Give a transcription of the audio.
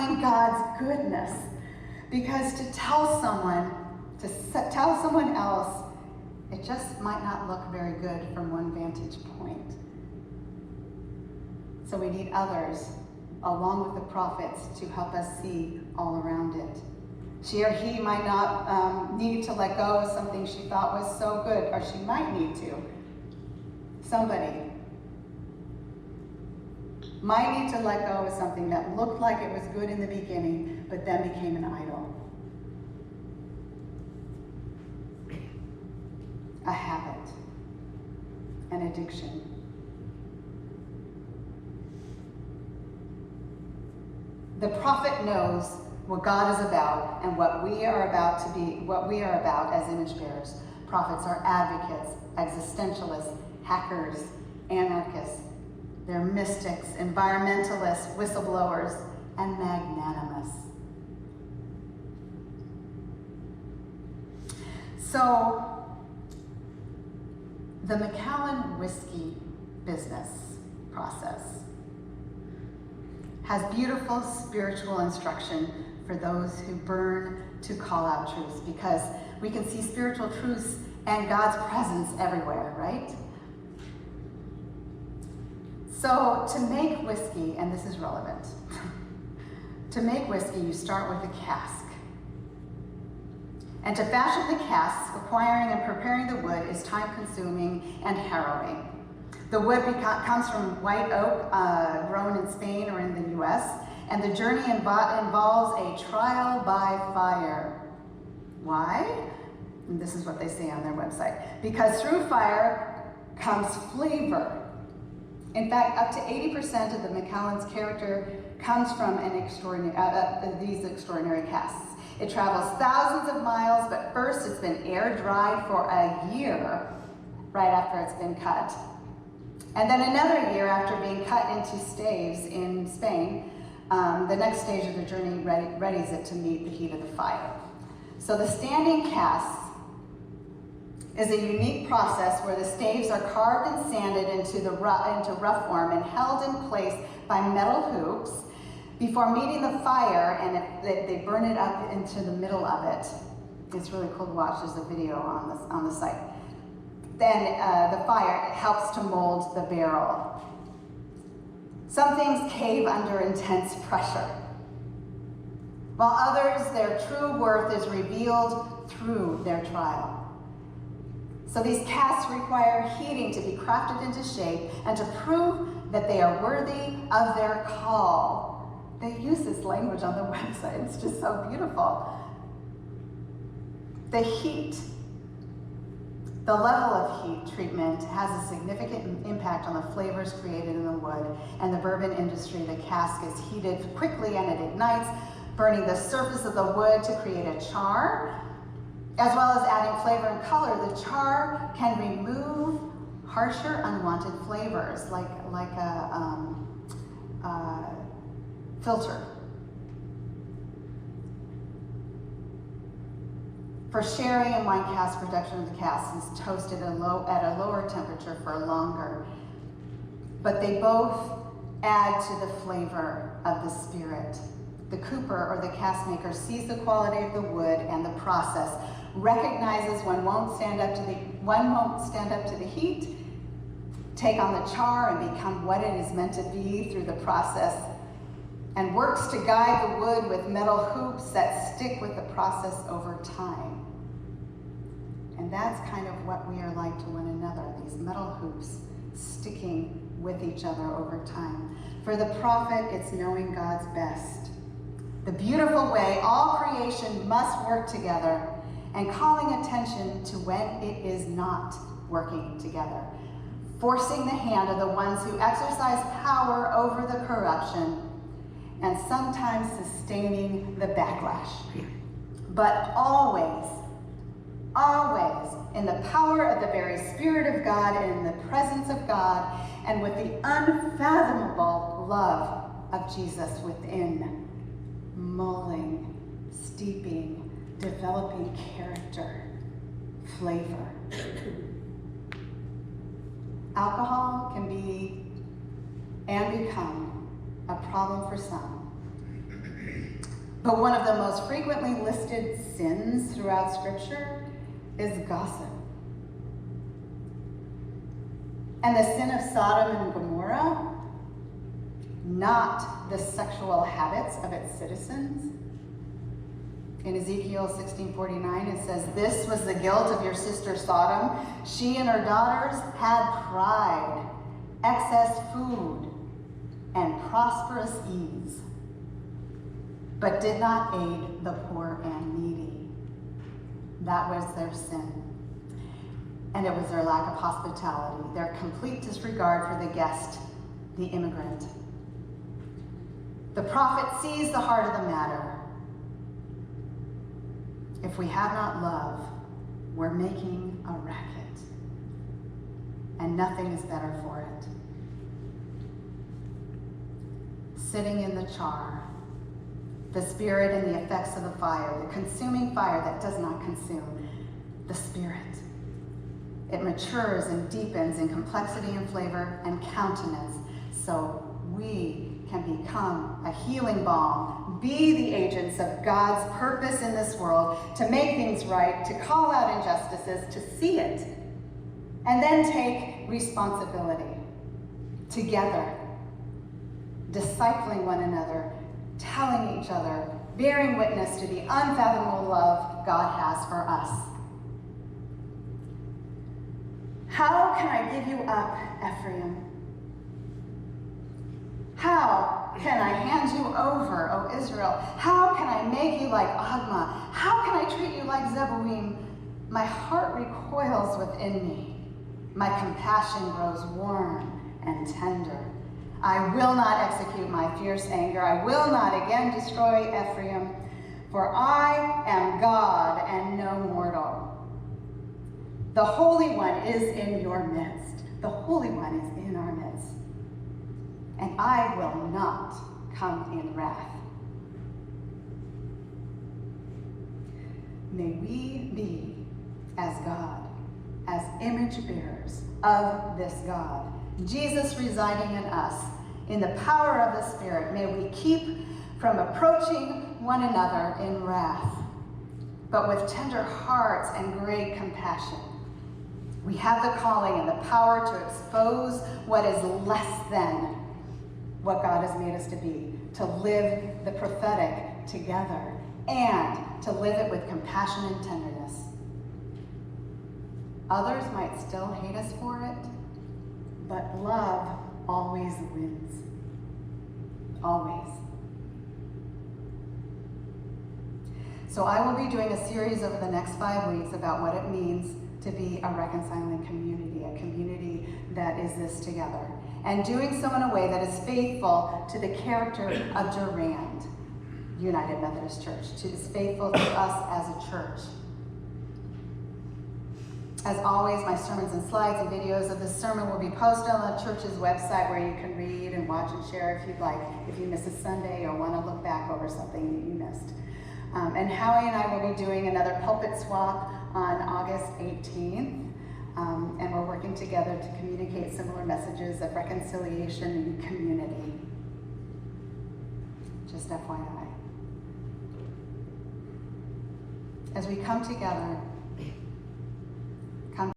telling God's goodness. Because to tell someone else, it just might not look very good from one vantage point. So we need others, along with the prophets, to help us see all around it. She or he might not need to let go of something she thought was so good, or she might need to. Somebody might need to let go of something that looked like it was good in the beginning, but then became an idol. A habit, an addiction. The prophet knows what God is about and what we are about as image bearers. Prophets are advocates, existentialists, hackers, anarchists. They're mystics, environmentalists, whistleblowers, and magnanimous. So, the Macallan whiskey business process has beautiful spiritual instruction for those who burn to call out truths, because we can see spiritual truths and God's presence everywhere, right? So to make whiskey, and this is relevant, to make whiskey, you start with a cask. And to fashion the cask, acquiring and preparing the wood is time-consuming and harrowing. The wood comes from white oak grown in Spain or in the US, and the journey involves a trial by fire. Why? And this is what they say on their website. Because through fire comes flavor. In fact, up to 80% of the Macallan's character comes from these extraordinary casks. It travels thousands of miles, but first it's been air dried for a year right after it's been cut. And then another year after being cut into staves in Spain, the next stage of the journey readies it to meet the heat of the fire. So the standing cask is a unique process where the staves are carved and sanded into rough form and held in place by metal hoops before meeting the fire, and they burn it up into the middle of it. It's really cool to watch. There's a video on the site. Then the fire helps to mold the barrel. Some things cave under intense pressure, while others, their true worth is revealed through their trial. So these casks require heating to be crafted into shape and to prove that they are worthy of their call. They use this language on the website. It's just so beautiful. The heat, the level of heat treatment has a significant impact on the flavors created in the wood. And the bourbon industry, the cask is heated quickly and it ignites, burning the surface of the wood to create a char. As well as adding flavor and color, the char can remove harsher, unwanted flavors, like a filter. For sherry and wine cask, production of the cask is toasted at a lower temperature for longer. But they both add to the flavor of the spirit. The cooper or the cask maker sees the quality of the wood and the process, recognizes one won't stand up to the heat, take on the char and become what it is meant to be through the process, and works to guide the wood with metal hoops that stick with the process over time. And that's kind of what we are like to one another, these metal hoops sticking with each other over time. For the prophet, it's knowing God's best. The beautiful way all creation must work together, and calling attention to when it is not working together, forcing the hand of the ones who exercise power over the corruption, and sometimes sustaining the backlash. But always, always in the power of the very Spirit of God and in the presence of God, and with the unfathomable love of Jesus within, mulling, steeping, developing character, flavor. Alcohol can be and become a problem for some, But one of the most frequently listed sins throughout Scripture is gossip. And the sin of Sodom and Gomorrah, not the sexual habits of its citizens. In Ezekiel 16:49, it says, "This was the guilt of your sister Sodom. She and her daughters had pride, excess food, and prosperous ease, but did not aid the poor and needy." That was their sin. And it was their lack of hospitality, their complete disregard for the guest, the immigrant. The prophet sees the heart of the matter. If we have not love, we're making a racket, and nothing is better for it. Sitting in the char, the spirit and the effects of the fire, the consuming fire that does not consume, the spirit. It matures and deepens in complexity and flavor and countenance, so we can become a healing balm, be the agents of God's purpose in this world, to make things right, to call out injustices, to see it, and then take responsibility together, discipling one another, telling each other, bearing witness to the unfathomable love God has for us. How can I give you up, Ephraim? How can I hand you over, O Israel? How can I make you like Admah? How can I treat you like Zeboim? My heart recoils within me. My compassion grows warm and tender. I will not execute my fierce anger. I will not again destroy Ephraim, for I am God and no mortal. The Holy One is in your midst. The Holy One is in our midst. And I will not come in wrath. May we be as God, as image bearers of this God, Jesus residing in us, in the power of the Spirit. May we keep from approaching one another in wrath, but with tender hearts and great compassion. We have the calling and the power to expose what is less than what God has made us to be, to live the prophetic together, and to live it with compassion and tenderness. Others might still hate us for it, but love always wins. Always. So I will be doing a series over the next 5 weeks about what it means to be a reconciling community, a community that is this together, and doing so in a way that is faithful to the character of Durand United Methodist Church, is faithful to us as a church. As always, my sermons and slides and videos of this sermon will be posted on the church's website, where you can read and watch and share if you'd like, if you miss a Sunday or want to look back over something that you missed. And Howie and I will be doing another pulpit swap on August 18th. And we're working together to communicate similar messages of reconciliation and community. Just FYI. As we come together